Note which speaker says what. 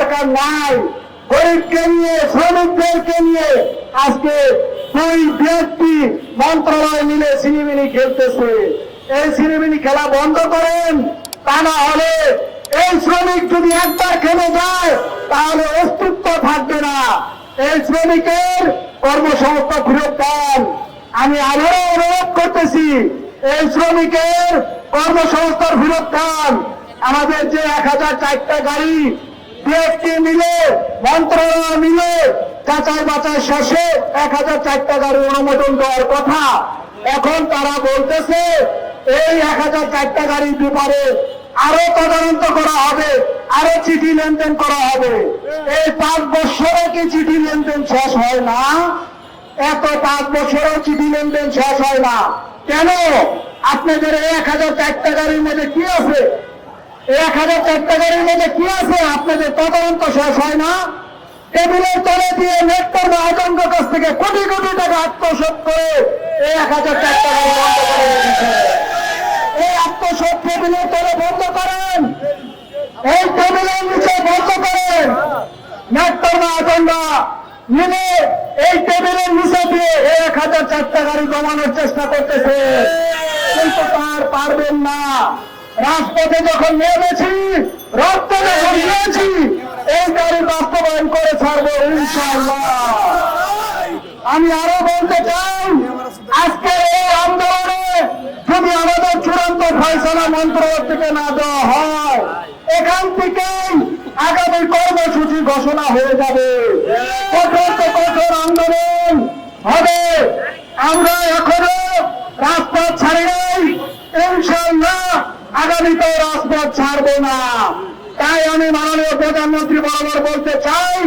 Speaker 1: দরকার নাই। গরিবকে নিয়ে, শ্রমিকদেরকে নিয়ে আজকে দুই ব্যক্তি মন্ত্রণালয় মিলে সিনেমিনি খেলতেছে। এই সিনেমিনি খেলা বন্ধ করেন, তা না হলে এই শ্রমিক যদি একবার খেলে যায় তাহলে অস্তিত্ব থাকবে না। এই শ্রমিকের কর্মসংস্থান ফেরত দেন। আমি আবারও অনুরোধ করতেছি, এই শ্রমিকের কর্মসংস্থান ফেরত দেন। আমাদের যে 1004টা গাড়ি বিএফটি মিলে, মন্ত্রণালয় মিলে যাচাই বাছাই শেষে 1004টা গাড়ি অনুমোদন দেওয়ার কথা, এখন তারা বলতেছে এই 1004টা গাড়ির ব্যাপারে আরো তদন্ত করা হবে, আরো চিঠি লেনদেন করা হবে। এই 5 বছরে কি চিঠি লেনদেন শেষ হয় না? এত 5 বছরেও চিঠি লেনদেন শেষ হয় না কেন? আপনাদের 1004টা গাড়ির মধ্যে কি আছে? 1004টা গাড়ির মধ্যে কি আছে? আপনাদের তদন্ত শেষ হয় না? টেবিলের তলে দিয়ে নেটওয়ার্ক আতঙ্কের কাছ থেকে কোটি কোটি টাকা আত্মসাৎ করে এই 1004টা গাড়ি বন্ধ করে দিয়েছে। এই আত্মসাৎ টেবিলের তলে বন্ধ করেন, এই টেবিলের নিচে বন্ধ করেন। নেটওয়ার্ক আতঙ্কা মিলে এই টেবিলের নিচে দিয়ে 1004টা গাড়ি জমানোর চেষ্টা করতেছে, কিন্তু তার পারবেন না। রাজপথে যখন নেমেছি, রক্ত যখন দিয়েছি, এই গাড়ি বাস্তবায়ন করে ছাড়বো ইনশাআল্লাহ। আমি আরো বলতে চাই, আজকে এই আন্দোলনে যদি আমাদের চূড়ান্ত ফয়সালা মন্ত্রণালয় থেকে না দেওয়া হয়, এখান থেকেই আগামী কর্মসূচি ঘোষণা হয়ে যাবে। কঠোর কঠোর আন্দোলন হবে। আমরা এখনো রাজপথ ছাড়ি নাই, ইনশাআল্লাহ আগামীতে রাজপথ ছাড়বো না। তাই আমি মাননীয় প্রধানমন্ত্রী বরাবর বলতে চাই,